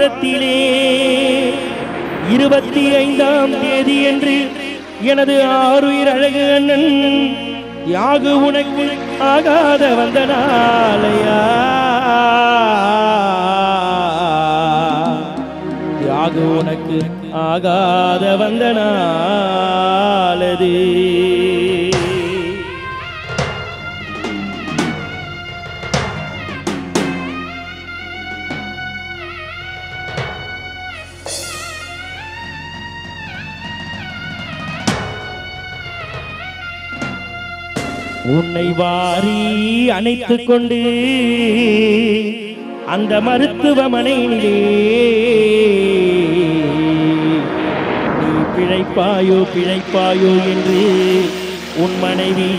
மாதத்திலே 25ஆம் தேதி என்று எனது ஆருயிர் அழகு அண்ணன் தியாகு உனக்கு ஆகாத வந்த நாளையா, தியாகு உனக்கு ஆகாத வந்த நாளது. உன்னை வாரி அணைத்துக் கொண்டு அந்த மருத்துவமனையிலே நீ பிழைப்பாயோ பிழைப்பாயோ என்று உன் மனைவி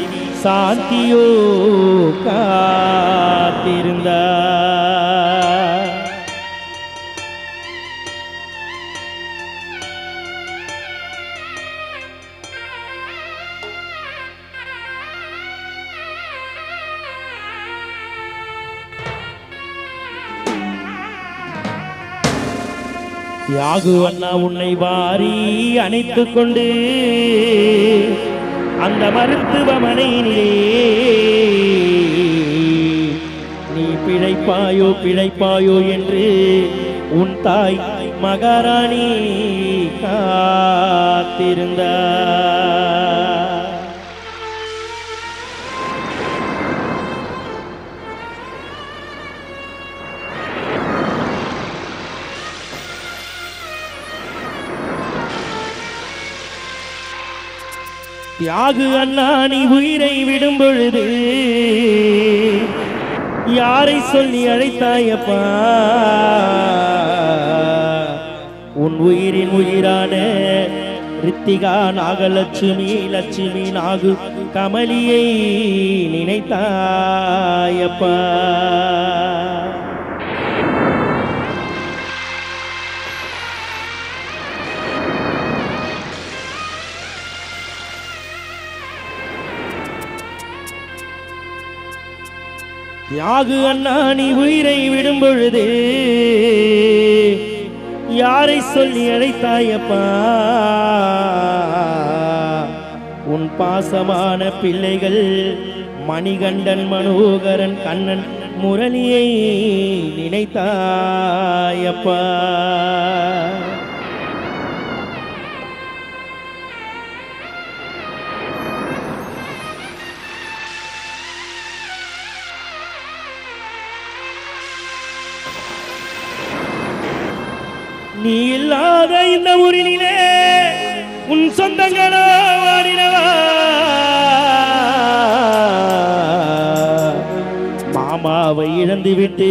சாந்தியோ காத்திருந்தார். தியாகு அண்ணா உன்னை வாரி அணைத்துக் கொண்டு அந்த மருத்துவமனையிலே நீ பிழைப்பாயோ பிழைப்பாயோ என்று உன் தாய் மகாராணி காத்திருந்தார். தியாகு அண்ணா நீ உயிரை விடும் பொழுது யாரை சொல்லி அழைத்தாயப்பா? உன் உயிரின் உயிரான ரித்திகா நாகலட்சுமி லட்சுமி நாகு கமலியை நினைத்தாயப்பா. தியாகு அண்ணா நீ உயிரை விடும் பொழுது யாரை சொல்லி அழைத்தாயப்பா? உன் பாசமான பிள்ளைகள் மணிகண்டன் மனோகரன் கண்ணன் முரளியை நினைத்தாயப்பா. நீ இல்லாத இந்த ஊரிலே உன் சொந்தங்களோ வாடினவா, மாமாவை இழந்துவிட்டு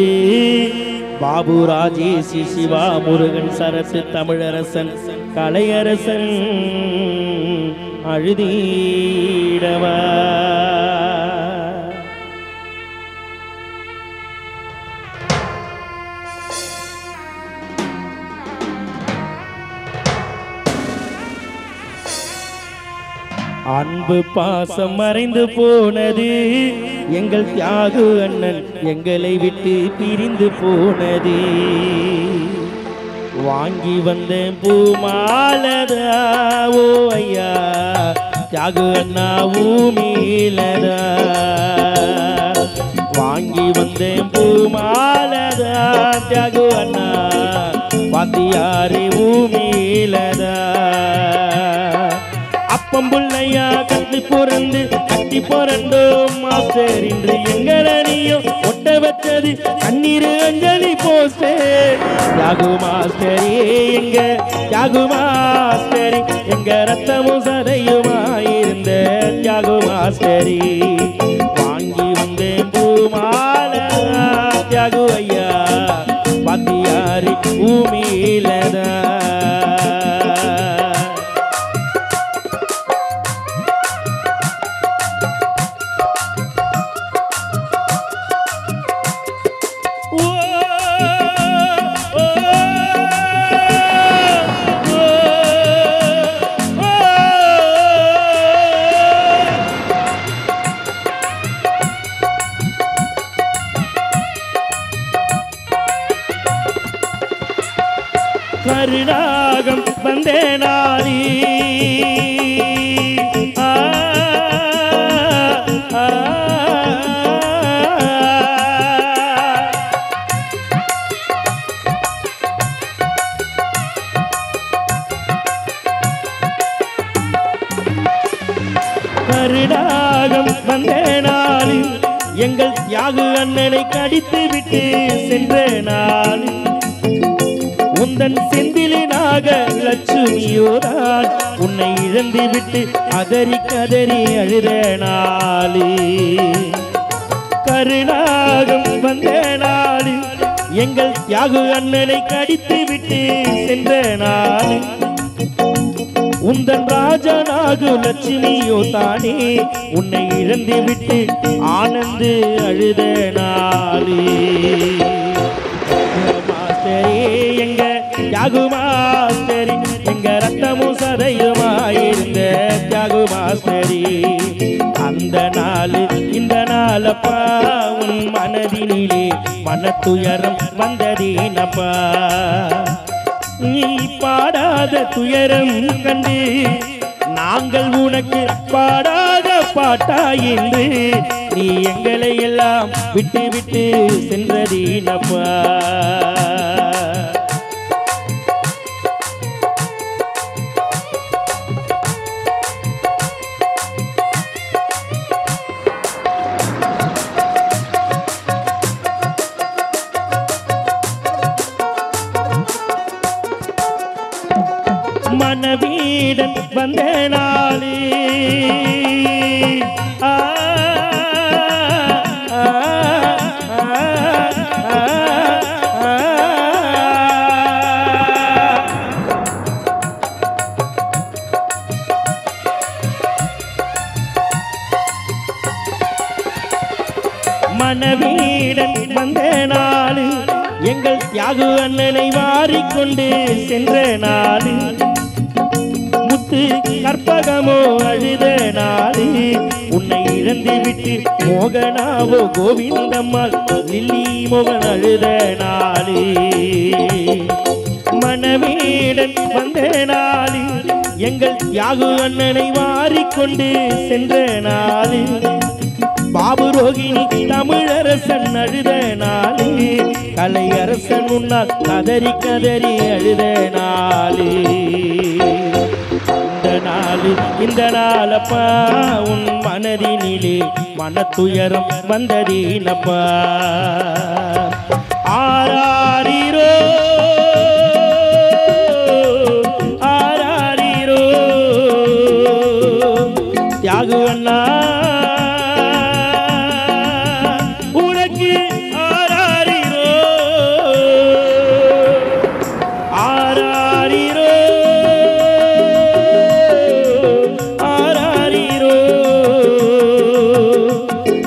பாபு ராஜேஷ் சிவா முருகன் சரசு தமிழரசன் கலையரசன் அழுதீடவா. அன்பு பாசம் மறைந்து போனது, எங்கள் தியாகு அண்ணன் எங்களை விட்டு பிரிந்து போனது. வாங்கி வந்தேன் பூமாலதா ஓ ஐயா, தியாகு அண்ணா ஊமீலதா. வாங்கி வந்தேன் பூமாலதா தியாகு அண்ணா வாத்தியாரே ஊமீலதா. அப்பம்புள்ளையா கட்டி பிறந்தோம் மாஸ்டர், இன்று எங்கள் அணியும் ஒட்ட வச்சது கண்ணீர் அஞ்சலி போஸ்டர். தியாகு மாஸ்டரே எங்க தியாகு மாஸ்டரே, எங்க ரத்தமும் சதையுமாயிருந்த தியாகு மாஸ்டரே. வாங்கி வந்தேன் பூமாலா தியாகு ஐயா வாத்தியாரி பூமியிலதா. கருணாகம் வந்தேனாரி கருணாகம் வந்தேனாரி எங்கள் தியாகு அண்ணனை கடித்து விட்டு சென்ற நாள் உந்தன் செந்திலினாக லட்சுமியோதான் உன்னை இழந்து விட்டு கதறி கதறி அழுத நாளே கருணாகம் வந்த நாளே எங்கள் தியாகு அண்ணனை கடித்து விட்டு சென்ற நாளே உந்தன் ராஜனாகு லட்சுமியோ தானே உன்னை இழந்து விட்டு ஆனந்து அழுத நாளே மாஸ்டரே எங்க தியாகு மாஸ்டரி எங்க ரத்தமும் சதையுமாயிருந்த தியாகு மாஸ்டரி அந்த நாள் இந்த நாளப்பா உன் மனதினிலே மனத்துயரம் வந்ததேனப்பா நீ பாடாத துயரம் கண்டு நாங்கள் உனக்கு பாடாத பாட்டா என்று நீ எங்களை எல்லாம் விட்டு விட்டு சென்றதேனப்பா மனவீடன் வந்த நாளே மனவீடன் வந்த நாள் எங்கள் தியாகு அண்ணனை வாரிக்கொண்டு சென்ற நாள் முத்து கற்பகமோ அழுத நாளே உன்னை இழந்து விட்டு மோகனாவோ கோவிந்தம்மாள் லில்லி மோகன் அழுத நாளே மனவீடன் வந்த நாளே எங்கள் தியாகு அண்ணனை வாரிக்கொண்டு சென்ற நாளே பாபு ரோகிணி தமிழரசன் அழுத நாளே கலையரசன் உன்னால் கதறி கதறி அழுத நாளே இந்த நாளப்பா உன் மனதினிலே மனத்துயரம் வந்ததேனப்பா ஆராரிரோ ஆராரிரோ தியாகு அண்ணா உனக்கு ஆராரிரோ ஆராரிரோ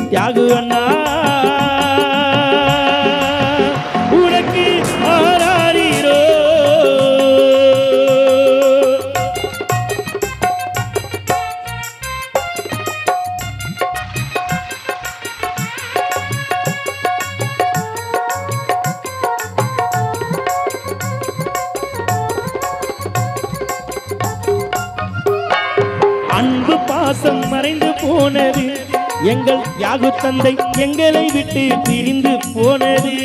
தியாகு அண்ணா உனக்கு ஆராரிரோ அன்பு பாசம் மறைந்து போனது எங்கள் தியாகு தந்தை எங்களை விட்டு பிரிந்து போனது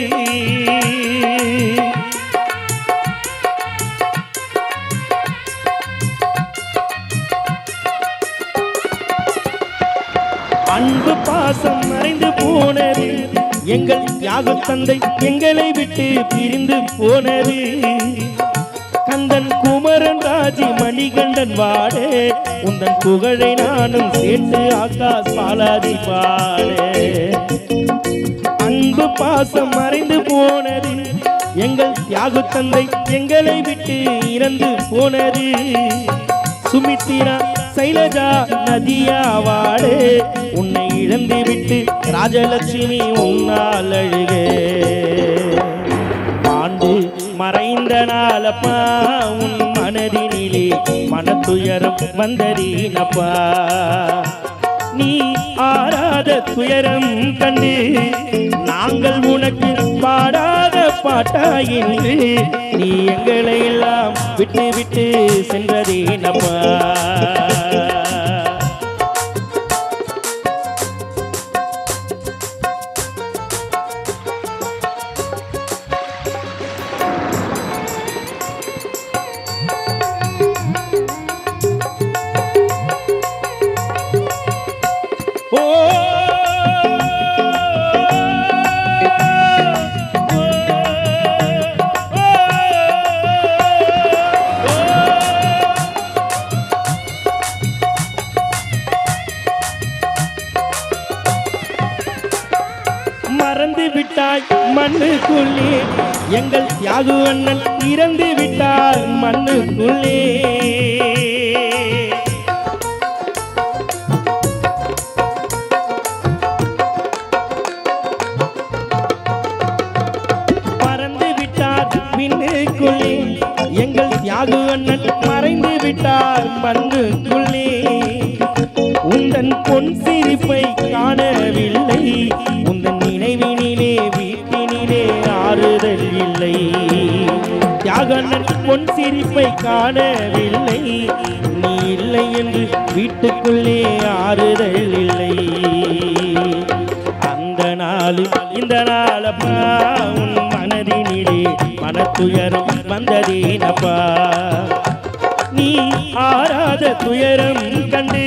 அன்பு பாசம் மறைந்து போனது எங்கள் தியாகு தந்தை எங்களை விட்டு பிரிந்து போனது கந்தன் குமரன் ராஜி மணிகண்டன் வாடே உந்தன் புகழை நானும் சேர்த்து ஆகாஷ் பாலாதி பாடே அன்பு பாசம் மறைந்து போனது எங்கள் தியாகு தந்தை எங்களை விட்டு இறந்து போனது சுமித்திரா சைலஜா நதியா வாடே உன்னை இழந்து விட்டு ராஜலட்சுமி உன்னால் அழுகே ஆண்டு மறைந்த நாளப்பா உன் மனதினிலே மனத்துயரம் வந்ததேனப்பா நீ ஆராத துயரம் கண்டு நாங்கள் உனக்கு பாடாத பாட்டா என்று நீ எங்களை எல்லாம் விட்டு விட்டு சென்றதேனப்பா. மறந்து விட்டாய் மண்ணுக்குள்ளே எங்கள் தியாகு அண்ணன் இறந்து விட்டார் மண்ணுக்குள்ளே. மறந்து விட்டார் பின்னுக்குள்ளே எங்கள் தியாகு அண்ணன் மறைந்து விட்டார் மண்ணுக்குள்ளே. உந்தன் பொன் சிரிப்பை காணவில்லை, உந்தன் நினைவினிலே வீட்டினிலே ஆறுதல் இல்லை. தியாகண்ணன் பொன் சிரிப்பை காணவில்லை, நீ இல்லை என்று வீட்டுக்குள்ளே ஆறுதல் இல்லை. அந்த நாள் இந்த நாளப்பா உன் மனதினிலே மனத்துயரம் வந்ததேனப்பா. நீ ஆறாத துயரம் கண்டு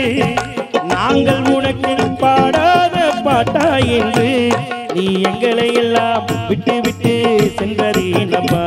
நாங்கள் உனக்கு பாடாத பாட்டா என்று நீ எங்களை எல்லாம் விட்டு விட்டு சென்றதேனப்பா.